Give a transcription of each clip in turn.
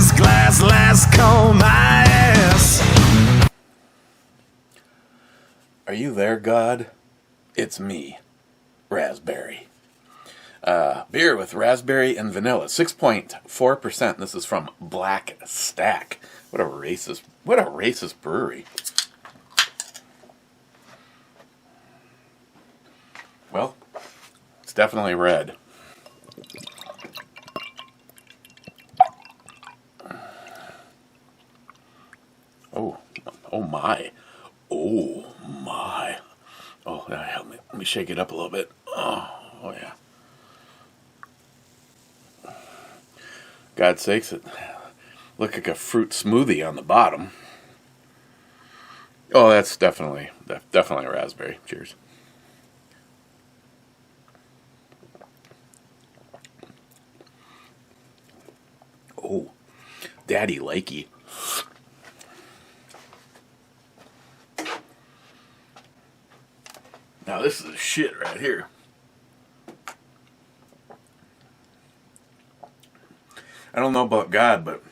this glass last call my ass. Are you there, God? It's me, Rasberry. Beer with raspberry and vanilla, 6.4%. This is from Black Stack. What a racist brewery. Well, it's definitely red. Oh my. Oh my. Oh, that help me. Let me shake it up a little bit. Oh yeah. God's sakes, it looked like a fruit smoothie on the bottom. Oh, that's definitely raspberry. Cheers. Oh, daddy likey. Now this is shit right here. I don't know about God, but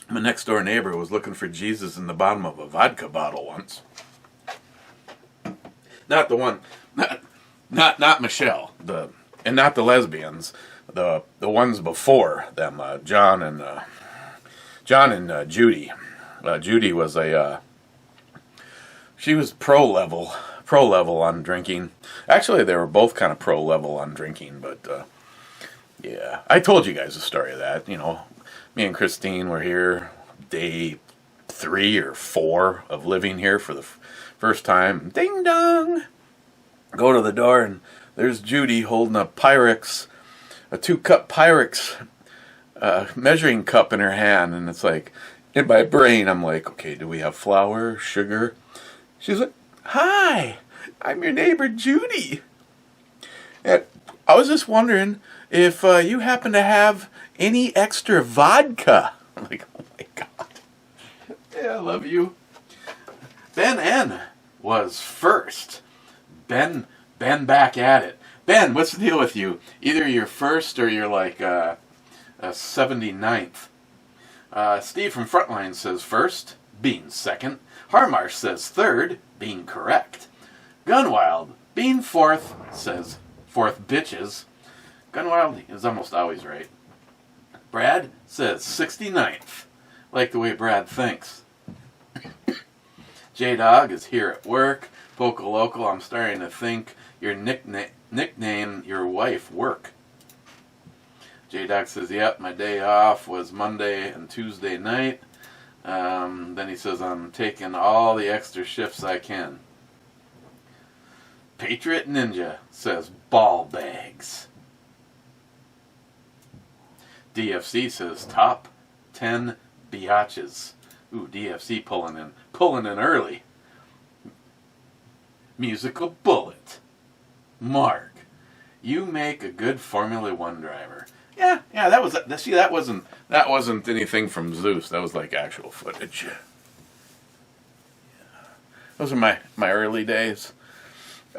my next door neighbor was looking for Jesus in the bottom of a vodka bottle once. Not the one, not Michelle, and not the lesbians, the ones before them, John and Judy. Judy was she was pro level on drinking. Actually, they were both kind of pro level on drinking, but yeah, I told you guys the story of that. You know, me and Christine were here day 3 or 4 of living here for the first time. Ding dong! Go to the door and there's Judy holding a Pyrex, a 2-cup Pyrex measuring cup in her hand, and it's like, in my brain, I'm like, okay, do we have flour, sugar? She's like, hi, I'm your neighbor Judy. And I was just wondering if you happen to have any extra vodka. I'm like, oh my God. Yeah, I love you. Ben N was first. Ben back at it. Ben, what's the deal with you? Either you're first or you're like 79th. Steve from Frontline says first, being second. Harmarsh says third, being correct. Gunwild, being fourth, says fourth bitches. Gunwild is almost always right. Brad says 69th. Like the way Brad thinks. J-Dog is here at work. Poco Local, I'm starting to think your nickname your wife work. J-Dog says, yep, my day off was Monday and Tuesday night. Then he says, I'm taking all the extra shifts I can. Patriot Ninja says, ball bags. DFC says, top 10 biatches. Ooh, DFC pulling in early. Musical Bullet. Mark, you make a good Formula One driver. Yeah, that wasn't anything from Zeus. That was like actual footage. Yeah. Those are my early days.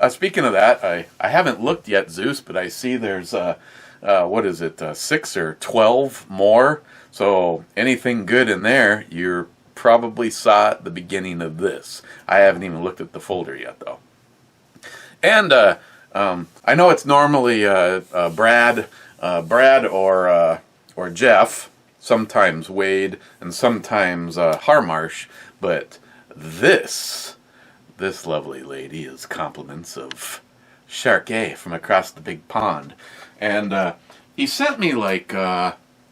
Speaking of that, I haven't looked yet, Zeus, but I see there's what is it, 6 or 12 more. So anything good in there, you probably saw at the beginning of this. I haven't even looked at the folder yet, though. And I know it's normally Brad or Jeff, sometimes Wade, and sometimes Harmarsh, but this lovely lady is compliments of Sharkey from across the big pond. And he sent me like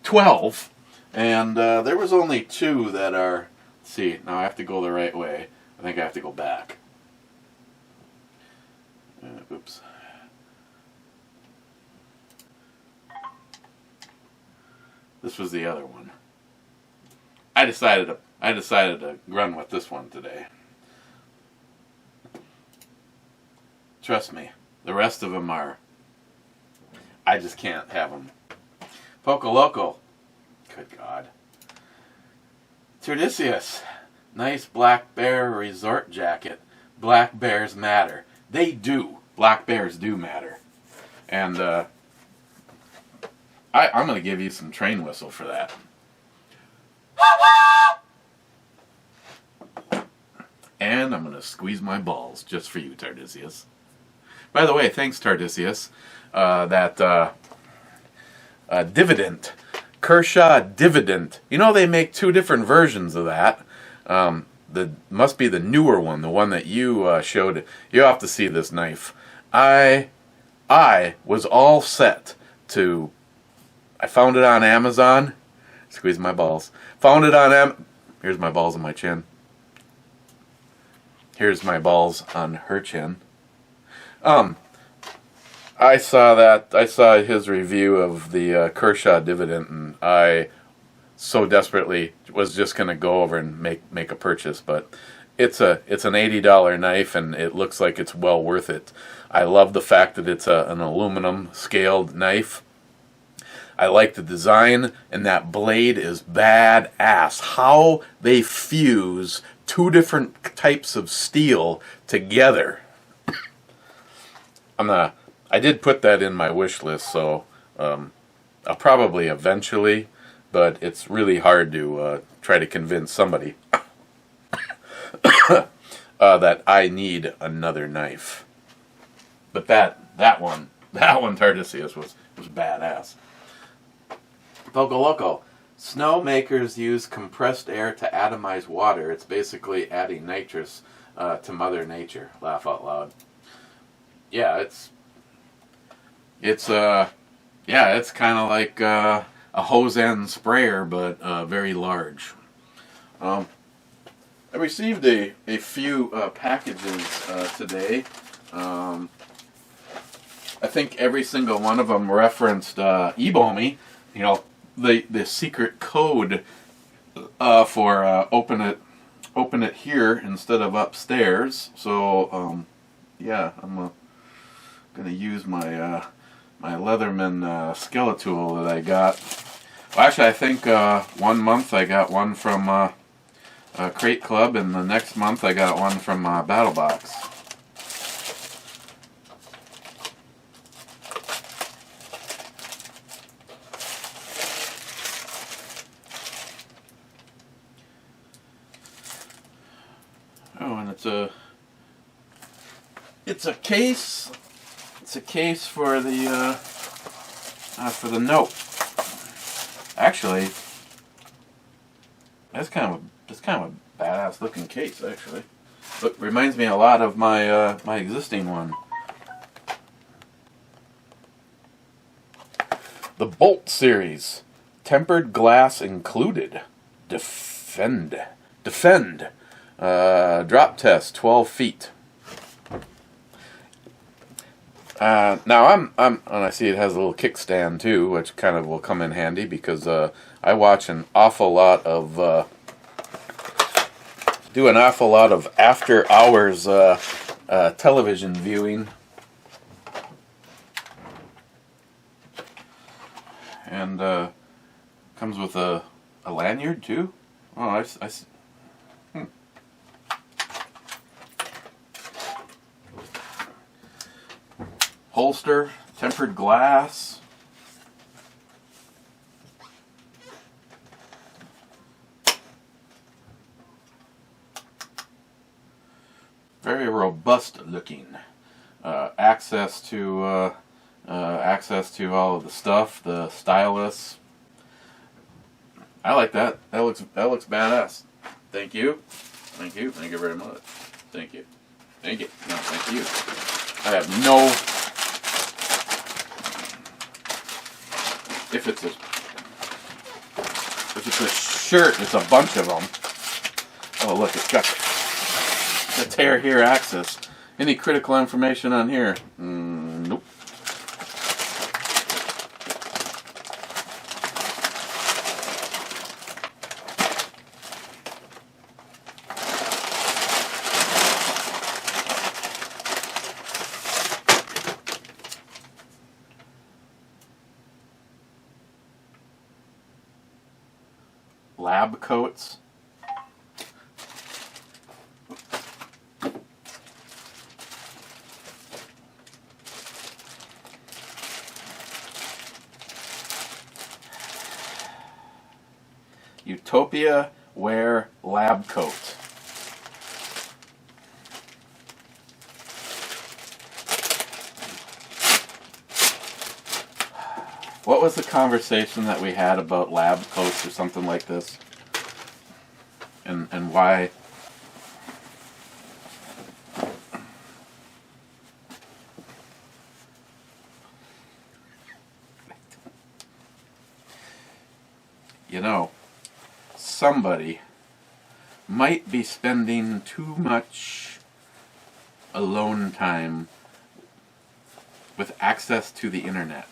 12, and there was only 2 that are, let's see, now I have to go the right way. I think I have to go back. Oops. This was the other one. I decided to run with this one today. Trust me, the rest of them are, I just can't have them. Poco Loco. Good God. Turdicius. Nice black bear resort jacket. Black bears matter. They do. Black bears do matter. And I'm going to give you some train whistle for that. And I'm going to squeeze my balls just for you, Tardisius. By the way, thanks, Tardisius. That dividend, Kershaw dividend. You know, they make two different versions of that. The must be the newer one, the one that you showed. You have to see this knife. I was all set to. I found it on Amazon. Squeeze my balls. Found it on Here's my balls on my chin. Here's my balls on her chin. I saw his review of the Kershaw dividend, and I so desperately was just going to go over and make a purchase, but it's an $80 knife, and it looks like it's well worth it. I love the fact that it's an aluminum scaled knife. I like the design, and that blade is badass. How they fuse two different types of steel together. I did put that in my wish list, so I'll probably eventually, but it's really hard to try to convince somebody that I need another knife. But that one, Tardisius was badass. Poco Loco. Snow makers use compressed air to atomize water. It's basically adding nitrous to Mother Nature. Laugh out loud. Yeah, it's kind of like a hose end sprayer, but very large. I received a few packages today. I think every single one of them referenced eBomi. You know, the secret code for open it here instead of upstairs. So yeah, I'm gonna use my my Leatherman Skeletool that I got. Well, actually, I think 1 month I got one from Crate Club, and the next month I got one from Battle Box. Oh, and it's a case. It's a case for the note. Actually, that's kind of a badass looking case. Actually, but reminds me a lot of my my existing one. The Bolt series, tempered glass included. Defend. Drop test 12 feet. Now I'm and I see it has a little kickstand too, which kind of will come in handy because I watch an awful lot of after hours television viewing, and comes with a lanyard too. Oh, I holster, tempered glass. Very robust looking. Access to all of the stuff, the stylus. I like that. That looks badass. Thank you very much. Thank you. No, thank you. I have no. If it's a shirt, it's a bunch of them. Oh, look, it's got the tear here access. Any critical information on here? Nope. Lab coats. Utopia Wear Lab Coat. What was the conversation that we had about lab coats or something like this? And why? You know, somebody might be spending too much alone time with access to the internet.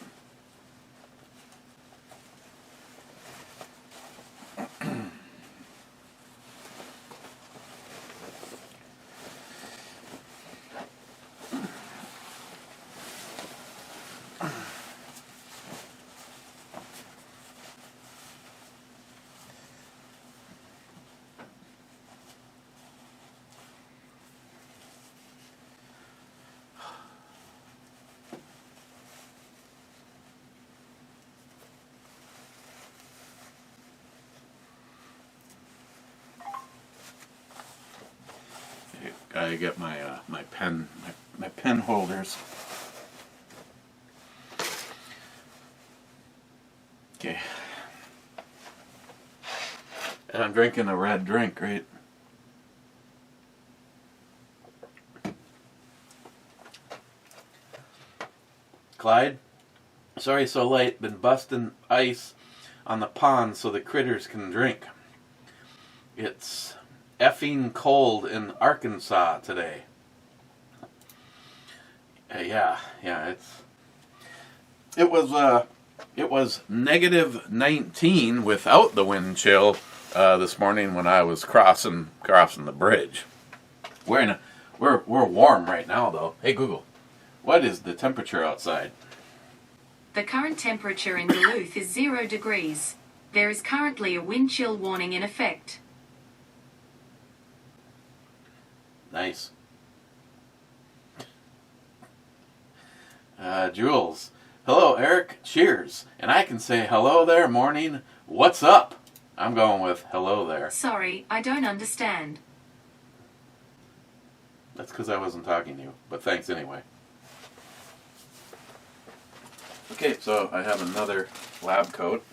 I get my my pen holders. Okay. And I'm drinking a red drink, right? Clyde, sorry so late. Been busting ice on the pond so the critters can drink. It's effing cold in Arkansas today. Yeah, it was negative 19 without the wind chill this morning when I was crossing the bridge. We're warm right now though. Hey Google, what is the temperature outside? The current temperature in Duluth is 0 degrees. There is currently a wind chill warning in effect. Nice. Jules. Hello, Eric. Cheers. And I can say hello there, morning. What's up? I'm going with hello there. Sorry, I don't understand. That's because I wasn't talking to you, but thanks anyway. Okay, so I have another lab coat.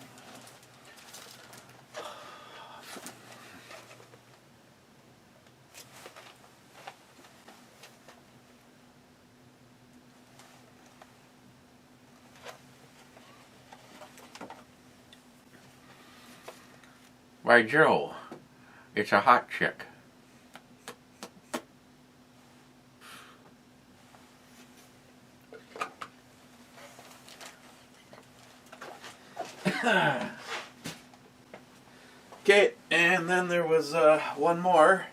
Why, Joe, it's a hot chick. Okay, and then there was one more.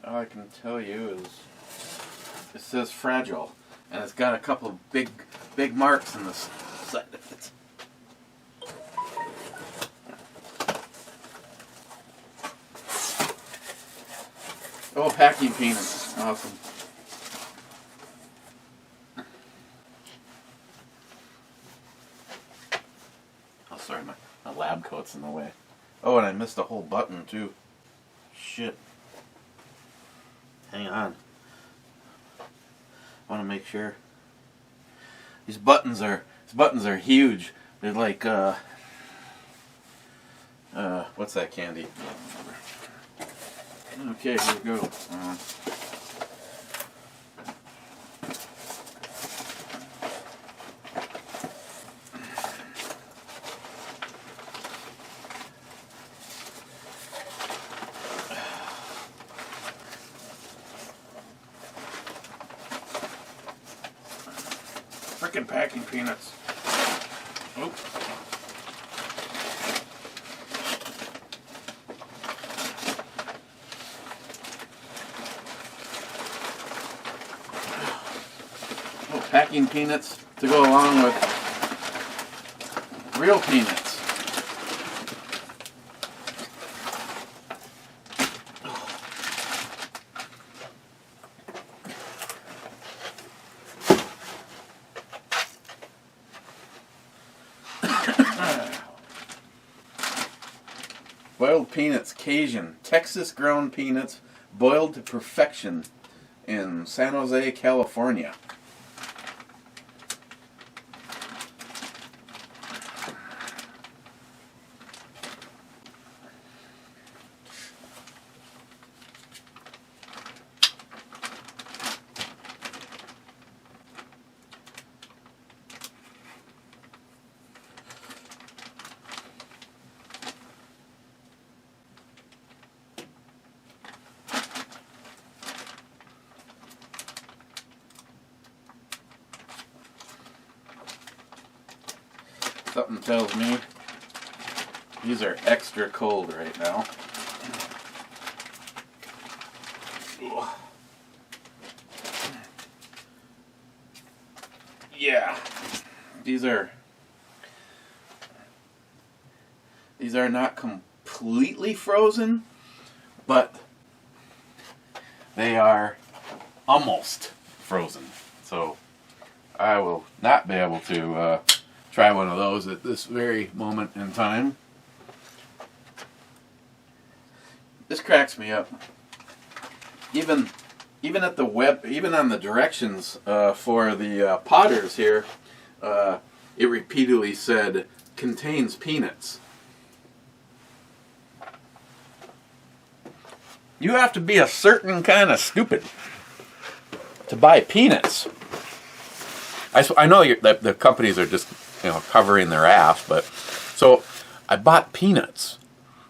All I can tell you is it says fragile, and it's got a couple of big marks in the side of it. Oh, packing peanuts. Awesome. Oh, sorry, my lab coat's in the way. Oh, and I missed a whole button, too. Shit. Hang on. I want to make sure. These buttons are huge. They're like, what's that candy? Okay, here we go. Frickin' packing peanuts. Oop. Oh, packing peanuts to go along with real peanuts. Boiled peanuts, Cajun, Texas ground peanuts, boiled to perfection in San Jose, California. Something tells me these are extra cold right now. Yeah, these are not completely frozen, but they are almost frozen. So I will not be able to try one of those at this very moment in time. This cracks me up. Even at the even on the directions for the potters here, it repeatedly said contains peanuts. You have to be a certain kind of stupid to buy peanuts. I know that the companies are just covering their ass, but so I bought peanuts,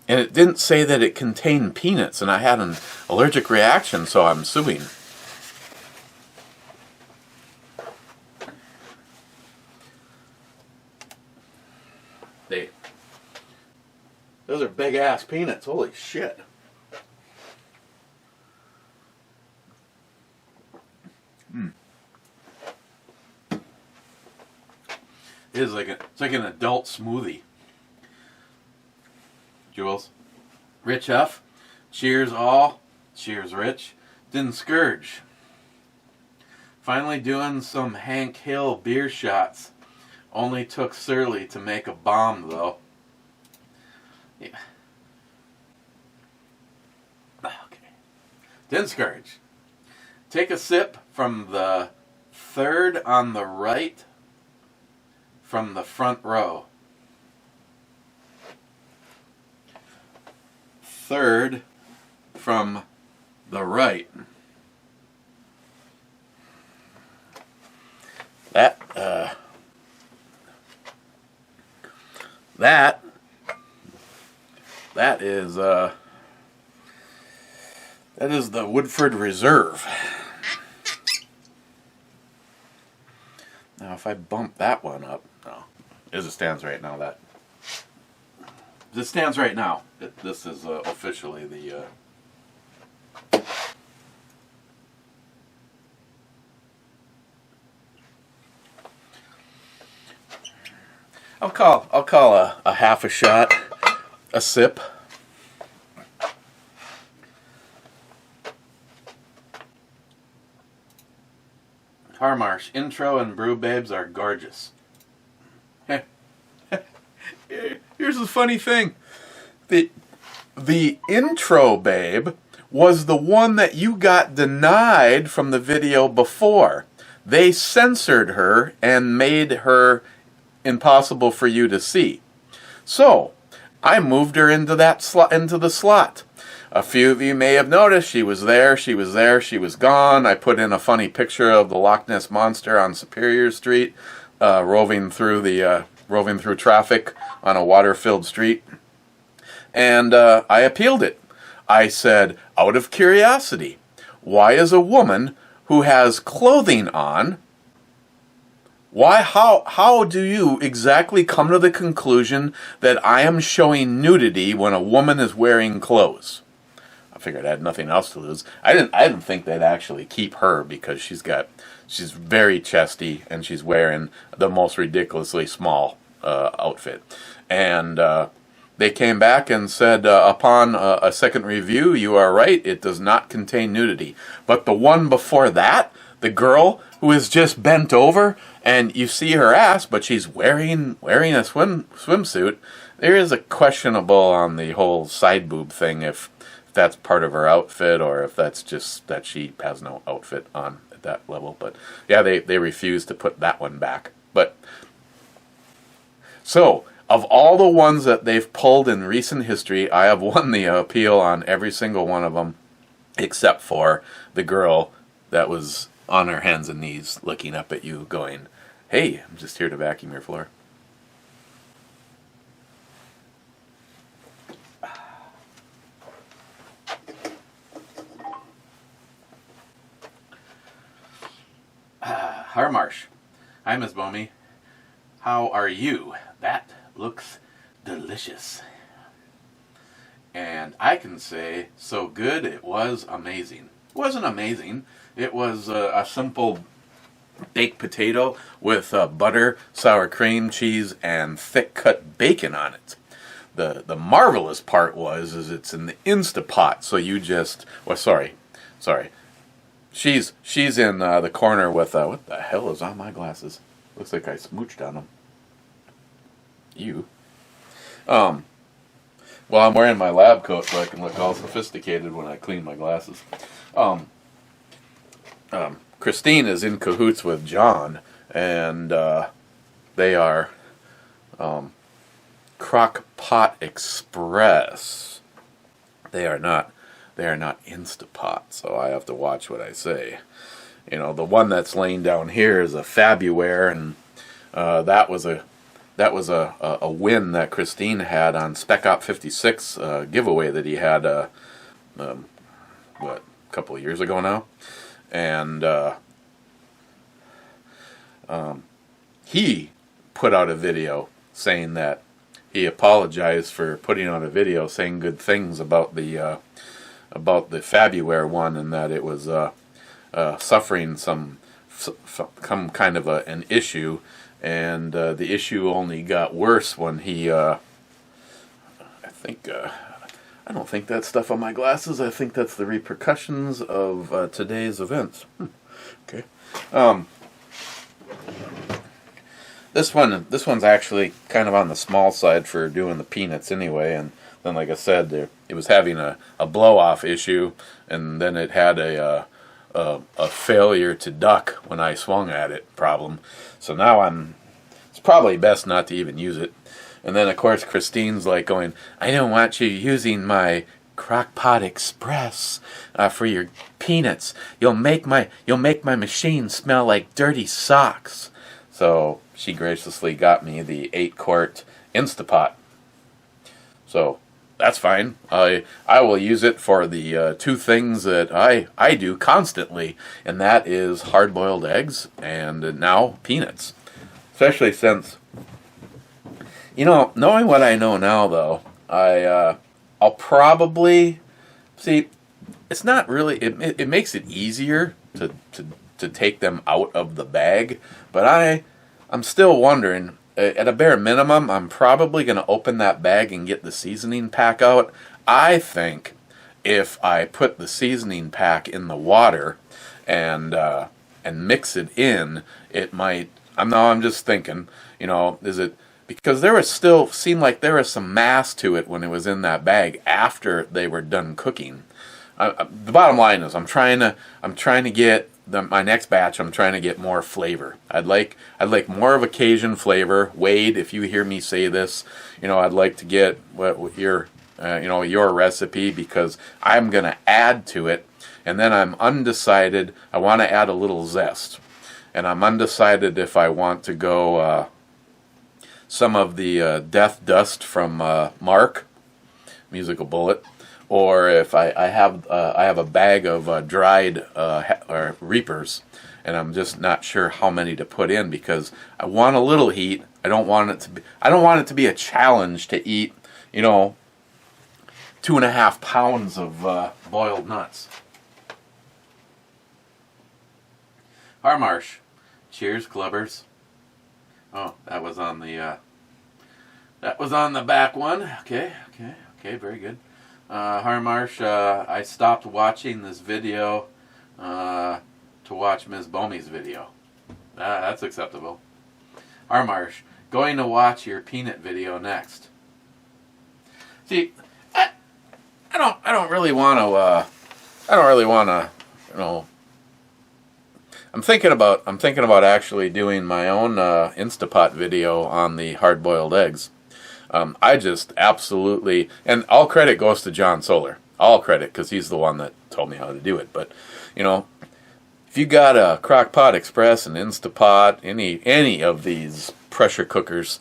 and it didn't say that it contained peanuts, and I had an allergic reaction, so I'm suing. Those are big ass peanuts. Holy shit. It's like an adult smoothie. Jules. Rich Huff. Cheers all. Cheers Rich. Didn't scourge. Finally doing some Hank Hill beer shots. Only took Surly to make a bomb though. Yeah. Okay. Didn't scourge. Take a sip from the third on the right from the front row. Third from the right. That is the Woodford Reserve. Now if I bump that one up, no, as it stands right now, this is officially the I'll call a half a shot a sip. Harmarsh, intro and brew babes are gorgeous. Here's the funny thing. The intro babe was the one that you got denied from the video before. They censored her and made her impossible for you to see. So, I moved her into the slot. A few of you may have noticed she was there, she was gone. I put in a funny picture of the Loch Ness Monster on Superior Street, roving through traffic on a water-filled street. And I appealed it. I said, out of curiosity, why is a woman who has clothing on, how do you exactly come to the conclusion that I am showing nudity when a woman is wearing clothes? I figured I had nothing else to lose. I didn't think they'd actually keep her because she's very chesty and she's wearing the most ridiculously small outfit. And they came back and said, upon a second review, you are right, it does not contain nudity. But the one before that, the girl who is just bent over and you see her ass, but she's wearing a swimsuit, There is a questionable on the whole side boob thing, if that's part of her outfit or if that's just that she has no outfit on at that level. But yeah, they refuse to put that one back. But so, of all the ones that they've pulled in recent history, I have won the appeal on every single one of them, except for the girl that was on her hands and knees looking up at you going, "Hey, I'm just here to vacuum your floor." Harmarsh. Hi, Miss Bomey. How are you? That looks delicious. And I can say, so good, it was amazing. It wasn't amazing. It was a simple baked potato with butter, sour cream, cheese, and thick cut bacon on it. The marvelous part is it's in the Instapot, so you just, well, sorry. She's in the corner with, what the hell is on my glasses? Looks like I smooched on them. You. Well, I'm wearing my lab coat so I can look all sophisticated when I clean my glasses. Christine is in cahoots with John, and they are Crock Pot Express. They are not Instapot, so I have to watch what I say. You know, the one that's laying down here is a Fabuware, and that was a win that Christine had on Spec Op 56 giveaway that he had a couple of years ago now, and he put out a video saying that he apologized for putting out a video saying good things about the Fabuware one, and that it was suffering some kind of an issue, and the issue only got worse when he I don't think that's stuff on my glasses. I think that's the repercussions of today's events. Okay. This one's actually kind of on the small side for doing the peanuts anyway, and then, like I said, it was having a blow-off issue, and then it had a failure to duck when I swung at it problem. So now it's probably best not to even use it. And then, of course, Christine's like going, "I don't want you using my Crock-Pot Express for your peanuts. You'll make my machine smell like dirty socks." So she graciously got me the 8-quart Instapot. So that's fine. I will use it for the two things that I do constantly, and that is hard-boiled eggs and now peanuts. Especially since, knowing what I know now, though, I'll probably see. It's not really. It makes it easier to take them out of the bag, but I'm still wondering. At a bare minimum, I'm probably going to open that bag and get the seasoning pack out. I think if I put the seasoning pack in the water and mix it in, it might. I'm just thinking. Is it because seemed like there was some mass to it when it was in that bag after they were done cooking. The bottom line is I'm trying to get. My next batch, I'm trying to get more flavor. I'd like more of a Cajun flavor. Wade, if you hear me say this, I'd like to get what your recipe, because I'm gonna add to it, and then I'm undecided. I want to add a little zest, and I'm undecided if I want to go some of the Death Dust from Mark, Musical Bullet. Or if I have a bag of dried reapers, and I'm just not sure how many to put in, because I want a little heat. I don't want it to be a challenge to eat 2.5 pounds of boiled nuts. Harmarsh, cheers, clubbers. Oh, that was on the back one. Okay, very good. Harmarsh, I stopped watching this video to watch Ms. Bomey's video. That's acceptable. Harmarsh, going to watch your peanut video next. See, I don't really want to. I don't really want to. You know, I'm thinking about actually doing my own Instapot video on the hard-boiled eggs. I just absolutely, and all credit goes to John Solar. All credit, because he's the one that told me how to do it. But, you know, if you got a Crock-Pot Express, an Instapot, any of these pressure cookers,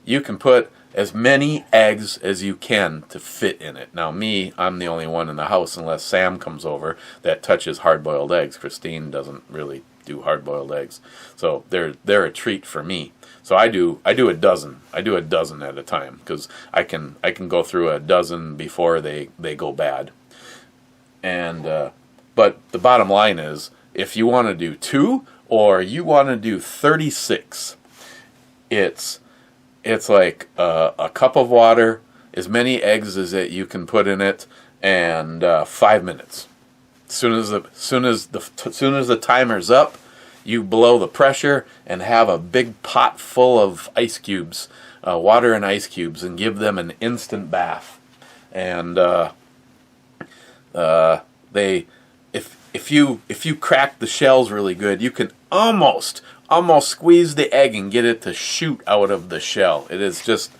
you can put as many eggs as you can to fit in it. Now I'm the only one in the house, unless Sam comes over, that touches hard-boiled eggs. Christine doesn't really do hard-boiled eggs, so they're a treat for me. So I do a dozen. I do a dozen at a time, because I can go through a dozen before they go bad. And but the bottom line is, if you want to do 2 or you want to do 36, it's like a cup of water, as many eggs as you can put in it, and 5 minutes. As soon as the timer's up, you blow the pressure and have a big pot full of ice cubes, water and ice cubes, and give them an instant bath. And if you crack the shells really good, you can almost squeeze the egg and get it to shoot out of the shell. It is just,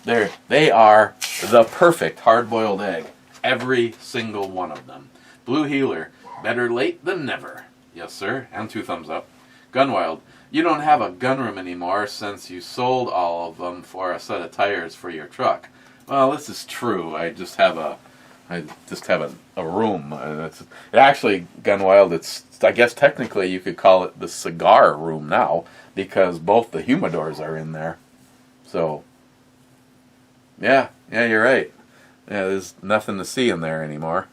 they are the perfect hard-boiled egg. Every single one of them. Blue Healer, better late than never. Yes, sir, and 2 thumbs up. Gunwild, you don't have a gunroom anymore since you sold all of them for a set of tires for your truck. Well, this is true. I just have a room. Actually, Gunwild, I guess technically you could call it the cigar room now, because both the humidors are in there. So, yeah, you're right. Yeah, there's nothing to see in there anymore.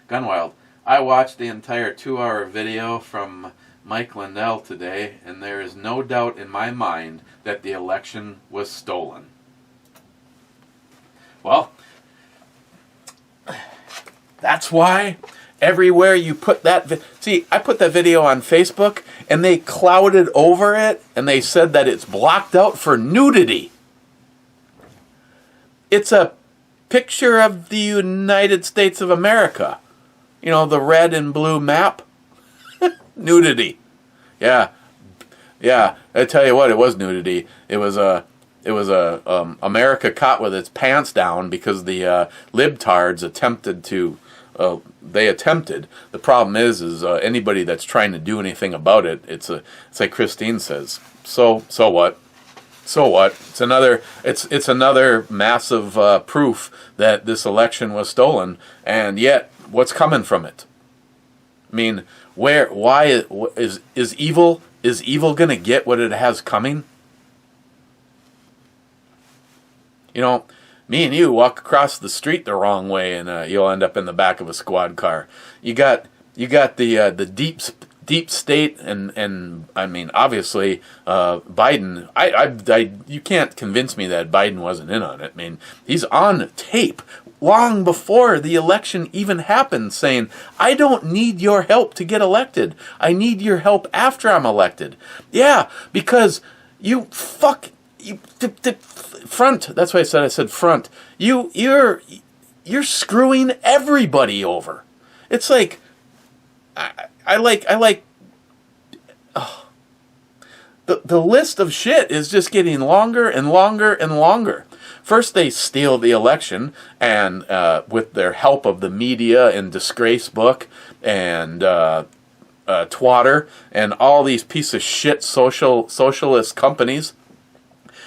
Gunwild, I watched the entire 2-hour video from Mike Lindell today, and there is no doubt in my mind that the election was stolen. Well, that's why everywhere you put that... See, I put that video on Facebook, and they clouded over it, and they said that it's blocked out for nudity. It's a picture of the United States of America. You know, the red and blue map. Nudity. Yeah. I tell you what, it was nudity. It was America caught with its pants down because the libtards attempted to. They attempted. The problem is anybody that's trying to do anything about it. It's like Christine says. So what? So what? It's another massive proof that this election was stolen, and yet what's coming from it? I mean, why is evil going to get what it has coming? You know, me and you walk across the street the wrong way, and you'll end up in the back of a squad car. You got the deep state, and I mean, obviously, Biden. You can't convince me that Biden wasn't in on it. I mean, he's on tape long before the election even happened, saying, "I don't need your help to get elected. I need your help after I'm elected." Yeah, because you front. That's why I said front. You're screwing everybody over. It's like I like. Oh, the list of shit is just getting longer and longer and longer. First, they steal the election, and with their help of the media and Disgrace Book and Twatter and all these piece of shit socialist companies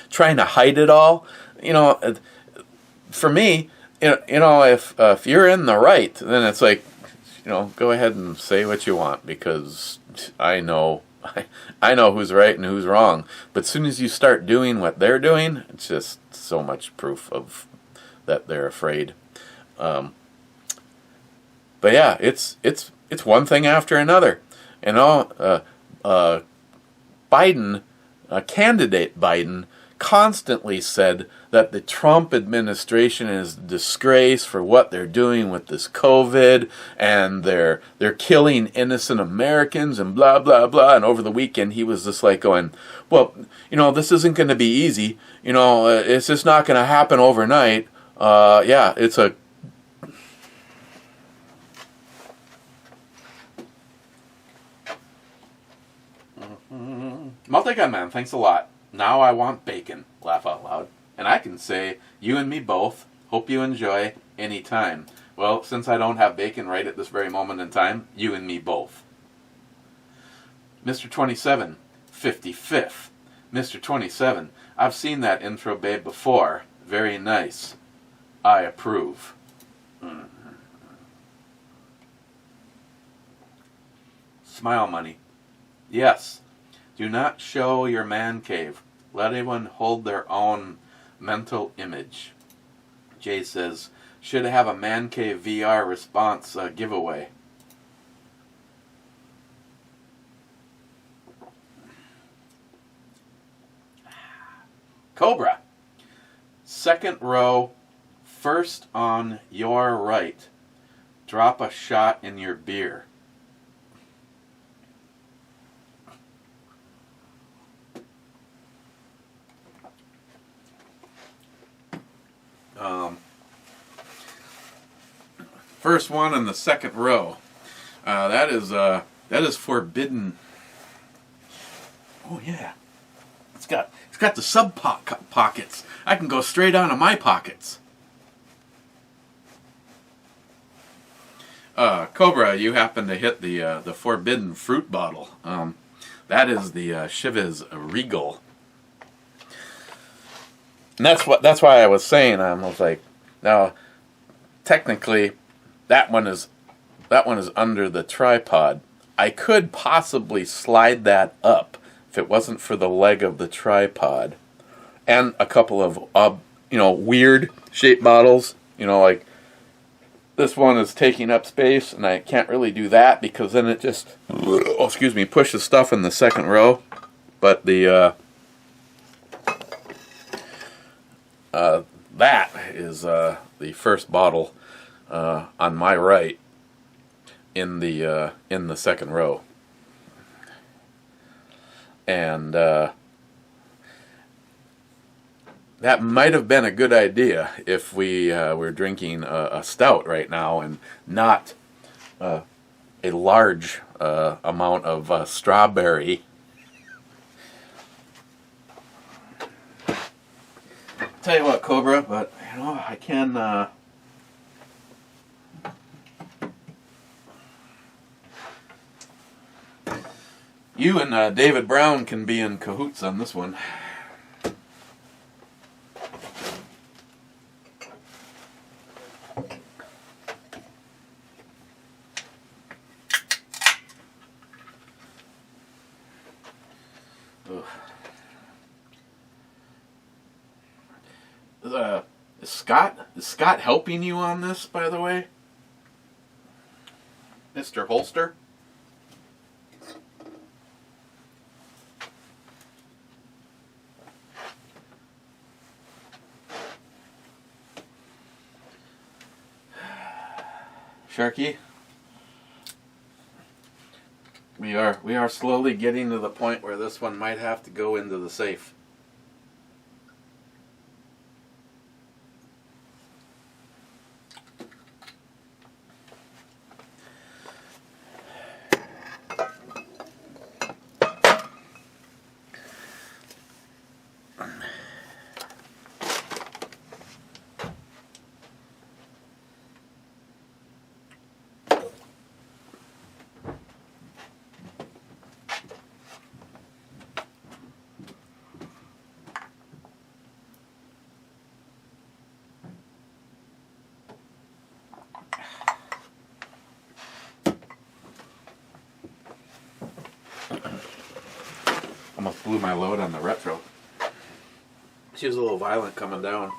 trying to hide it all. You know, for me, you know, if you're in the right, then it's like, you know, go ahead and say what you want, because I know who's right and who's wrong. But as soon as you start doing what they're doing, it's just so much proof of that they're afraid. But yeah, it's one thing after another. You know, candidate Biden constantly said that the Trump administration is a disgrace for what they're doing with this COVID, and they're killing innocent Americans and blah blah blah. And over the weekend he was just like going, well, this isn't going to be easy. It's just not going to happen overnight. Yeah, it's a Multi-Gun Man, thanks a lot. Now I want bacon. Laugh out loud. And I can say, you and me both. Hope you enjoy anytime. Well, since I don't have bacon right at this very moment in time, you and me both. Mr. 27, 55th. Mr. 27, I've seen that intro babe before. Very nice. I approve. Smile money. Yes. Do not show your man cave. Let everyone hold their own mental image. Jay says, should have a man cave VR response giveaway. Cobra. Second row, first on your right. Drop a shot in your beer. First one in the second row. That is forbidden. Oh yeah, it's got the sub pockets. I can go straight onto my pockets. Cobra, you happen to hit the forbidden fruit bottle. That is the Chivas Regal. And that's why I was saying, I was like, now technically that one is under the tripod. I could possibly slide that up if it wasn't for the leg of the tripod and a couple of weird shaped bottles. Like this one is taking up space, and I can't really do that because then it just pushes stuff in the second row. But the that is the first bottle on my right in the second row, and that might have been a good idea if we were drinking a stout right now and not a large amount of strawberry. Tell you what, Cobra, but I can. You and David Brown can be in cahoots on this one. Is Scott helping you on this, by the way? Mr. Holster? Sharky? We are slowly getting to the point where this one might have to go into the safe. Almost blew my load on the retro. She was a little violent coming down.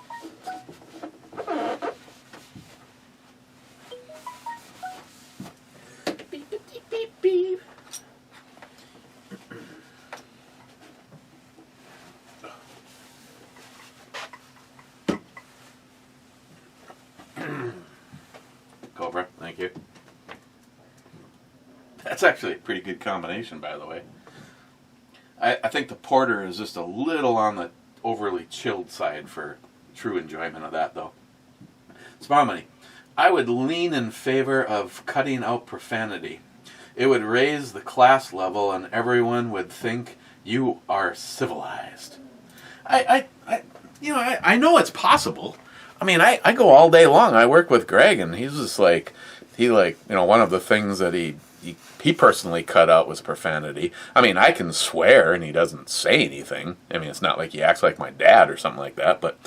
Beep, beep, beep, beep, beep. That's actually a pretty good combination, by the way. I think the porter is just a little on the overly chilled side for true enjoyment of that, though. Smile money. I would lean in favor of cutting out profanity. It would raise the class level, and everyone would think you are civilized. I know it's possible. I mean, I go all day long. I work with Greg, and he's just like, one of the things that he personally cut out was profanity. I mean, I can swear, and he doesn't say anything. I mean, it's not like he acts like my dad or something like that. But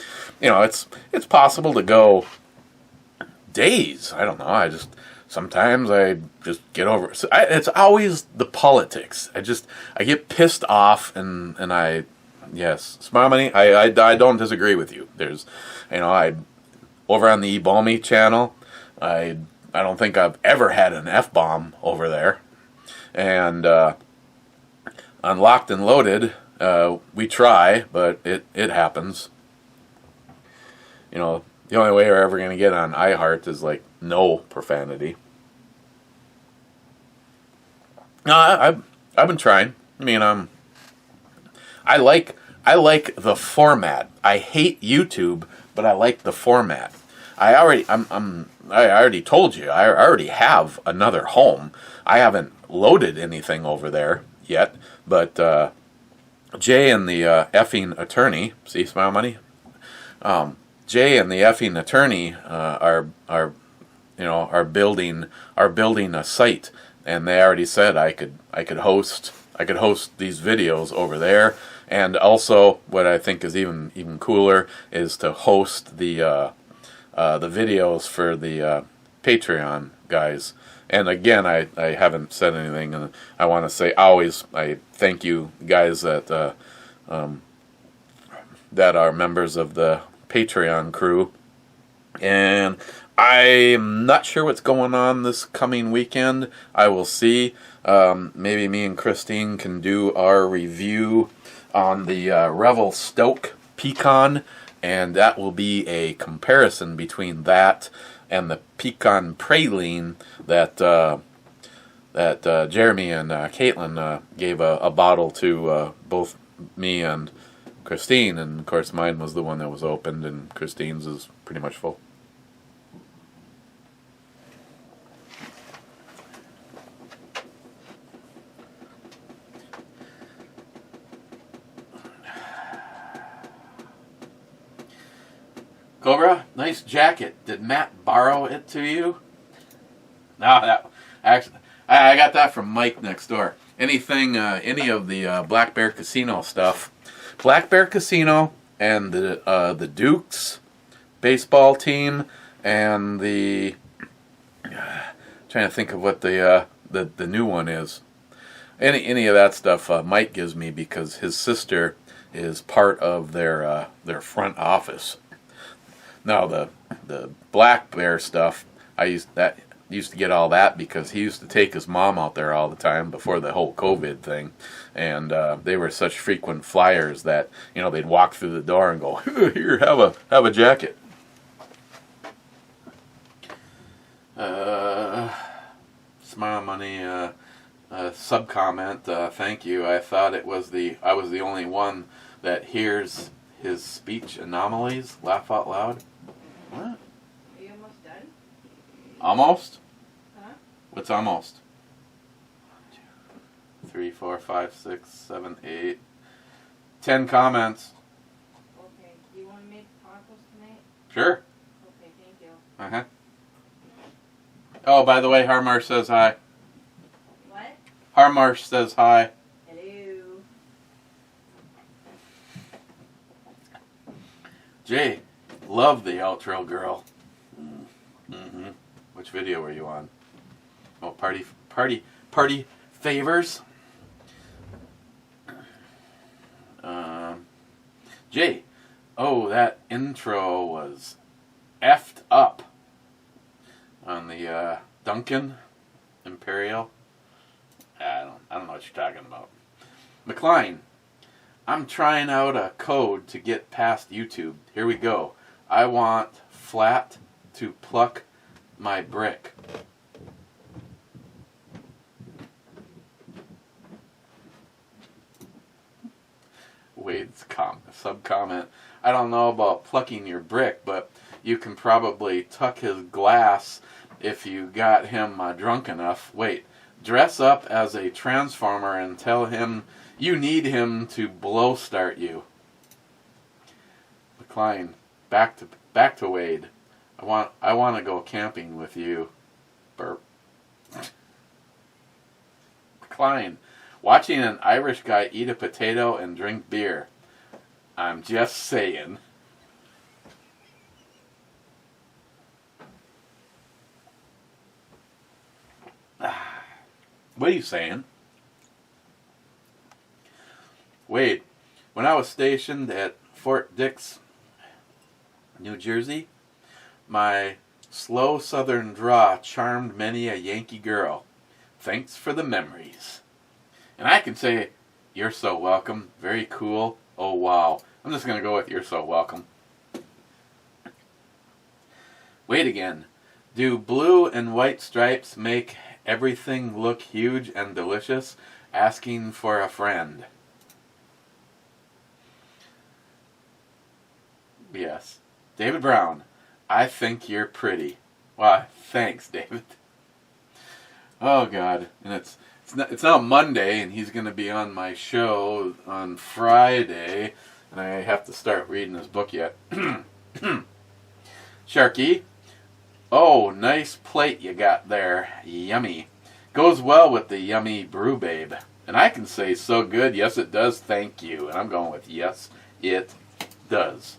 it's possible to go days. I don't know. Sometimes I just get over it. It's always the politics. I get pissed off, and yes, Smile Money, I don't disagree with you. There's, over on the Balmy channel, I don't think I've ever had an F-bomb over there. And on Locked and Loaded, we try, but it happens. The only way we're ever going to get on iHeart is like no profanity. No, I've been trying. I mean, I like the format. I hate YouTube, but I like the format. I already told you. I already have another home. I haven't loaded anything over there yet, but Jay and the effing attorney, see, Smile Money. Jay and the effing attorney are building a site, and they already said I could host these videos over there, and also what I think is even cooler is to host the videos for the Patreon guys. And again, I haven't said anything, and I want to say I thank you guys that are members of the Patreon crew. And I'm not sure what's going on this coming weekend. I will see. Maybe me and Christine can do our review on the Revel Stoke Pecan, and that will be a comparison between that and the Pecan Praline that Jeremy and Caitlin gave a bottle to both me and Christine, and of course mine was the one that was opened, and Christine's is pretty much full. Cobra, nice jacket. Did Matt borrow it to you? No, I got that from Mike next door. Any of the Black Bear Casino stuff. Black Bear Casino and the Dukes baseball team and the trying to think of what the new one is. Any of that stuff Mike gives me because his sister is part of their front office. Now the Black Bear stuff, I used to get all that because he used to take his mom out there all the time before the whole COVID thing, and they were such frequent flyers that they'd walk through the door and go, "Here, have a jacket." Smile Money sub comment. Thank you. I thought I was the only one that hears his speech anomalies. Laugh out loud. What? Are you almost done? Almost? Huh? What's almost? 1, 2, 3, 4, 5, 6, 7, 8, 10 comments. Okay. Do you want to make tacos tonight? Sure. Okay, thank you. Uh-huh. Oh, by the way, Harmarsh says hi. What? Harmarsh says hi. Hello. Jay, love the outro girl. Mm-hmm. Which video were you on? Oh, party favors. Jay, oh, that intro was effed up on the Duncan Imperial. I don't know what you're talking about. McLean, I'm trying out a code to get past YouTube. Here we go. I want flat to pluck my brick. Wade's sub-comment. I don't know about plucking your brick, but you can probably tuck his glass if you got him drunk enough. Wait, dress up as a transformer and tell him you need him to blow start you. McLean, back to Wade. I want to go camping with you. Burp. McLean, watching an Irish guy eat a potato and drink beer. I'm just saying. What are you saying? Wade, when I was stationed at Fort Dix, New Jersey, my slow southern draw charmed many a Yankee girl. Thanks for the memories. And I can say, you're so welcome. Very cool. Oh, wow. I'm just going to go with you're so welcome. Wait again. Do blue and white stripes make everything look huge and delicious? Asking for a friend. Yes. David Brown. I think you're pretty. Why, thanks, David. Oh, God. And it's now Monday, and he's going to be on my show on Friday, and I have to start reading his book yet. Sharky. Oh, nice plate you got there. Yummy. Goes well with the yummy brew, babe. And I can say so good, yes it does, thank you. And I'm going with yes, it does.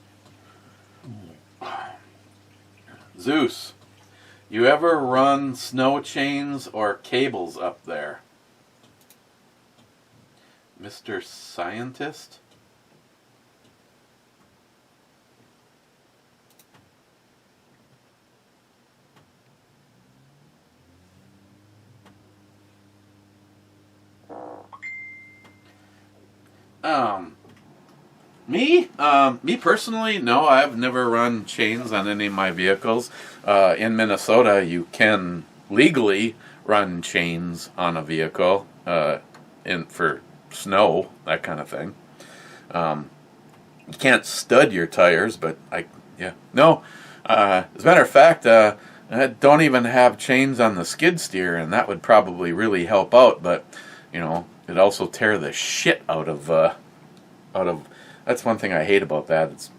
Zeus. You ever run snow chains or cables up there? Mr. Scientist? Me personally, no, I've never run chains on any of my vehicles. In Minnesota, you can legally run chains on a vehicle, for snow, that kind of thing. You can't stud your tires, but no. As a matter of fact, I don't even have chains on the skid steer, and that would probably really help out. But it'd also tear the shit out of. That's one thing I hate about that. It's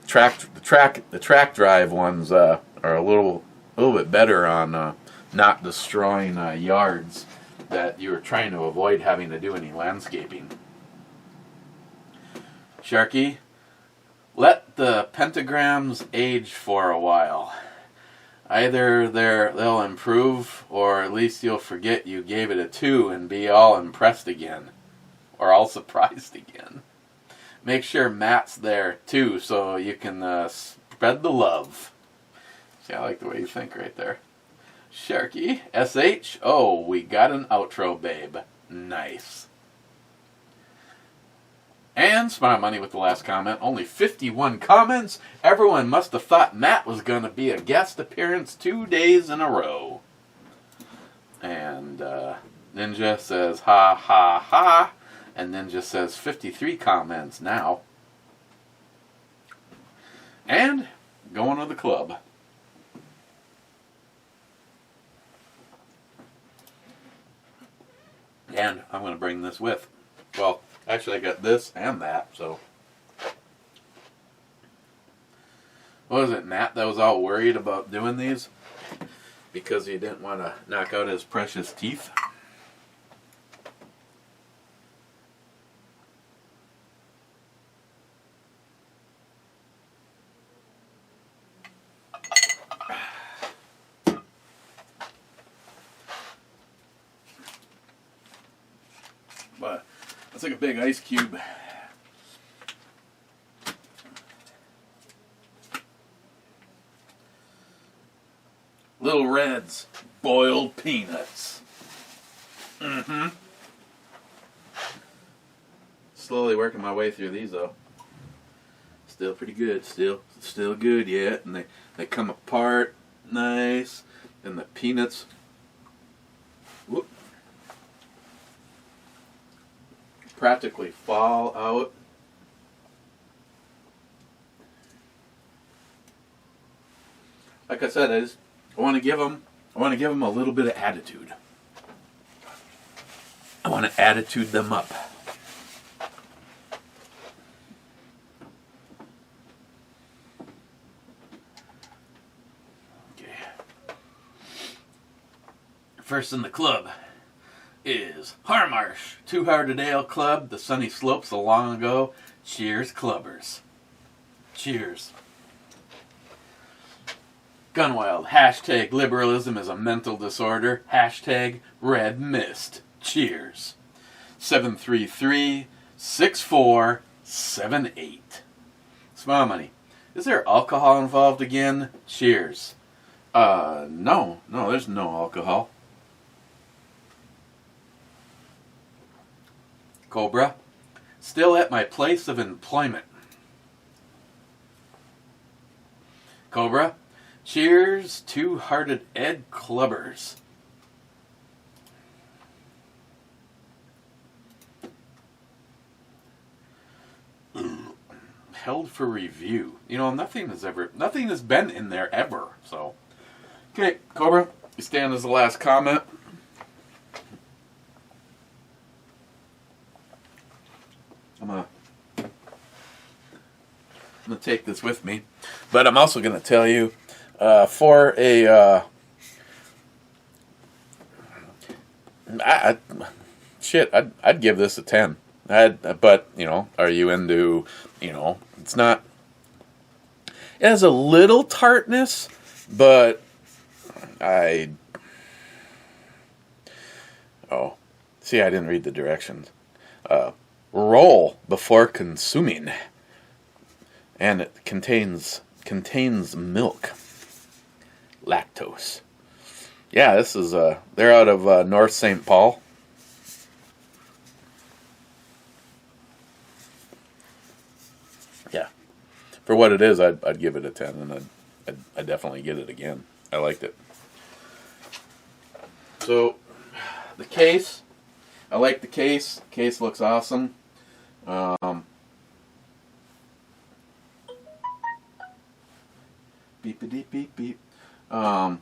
the track drive ones are a little bit better on not destroying yards that you're trying to avoid having to do any landscaping. Sharky, let the pentagrams age for a while. Either they'll improve, or at least you'll forget you gave it a 2 and be all impressed again, or all surprised again. Make sure Matt's there too, so you can spread the love. See, I like the way you think right there. Sharky, SH, oh, we got an outro, babe. Nice. And Smart Money with the last comment. Only 51 comments. Everyone must have thought Matt was going to be a guest appearance 2 days in a row. And Ninja says, ha, ha, ha. And Ninja says 53 comments now. And going to the club. And I'm going to bring this with. Well, actually I got this and that, so. What was it, Matt that was all worried about doing these? Because he didn't want to knock out his precious teeth? But that's like a big ice cube. Little Red's boiled peanuts. Slowly working my way through these though. Still pretty good. Still good yet. And they come apart nice. And the peanuts. Whoop. Practically fall out. like I said, I want to give them a little bit of attitude. I want to attitude them up. Okay. First in the club is Harmarsh, Too Hard a Dale Club, the sunny slopes of long ago. Cheers, clubbers. Cheers. Gunwild, hashtag liberalism is a mental disorder, hashtag red mist. Cheers. 733-6478. Smile money. Is there alcohol involved again? Cheers. No, there's no alcohol. Cobra, still at my place of employment. Cobra, cheers, Two-Hearted Ed Clubbers. Held for review. You know, nothing has been in there ever. So, okay, Cobra, you stand as the last comment. I'm gonna take this with me, but I'm also gonna tell you, for a I'd give this a 10. But you know, are you into, you know, it's not. It has a little tartness, but I didn't read the directions. Roll before consuming, and it contains milk, lactose. Yeah, this is they're out of North St. Paul. Yeah, for what it is, I'd give it a 10, and I'd definitely get it again. I liked it. So the case, I like the case. Case looks awesome. Beep beep beep. And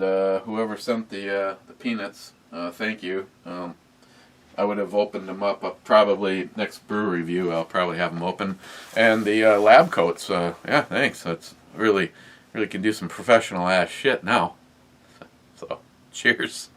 whoever sent the peanuts, thank you. I would have opened them up probably next brew review. I'll probably have them open. And the lab coats, yeah, thanks. That's really can do some professional ass shit now. So cheers.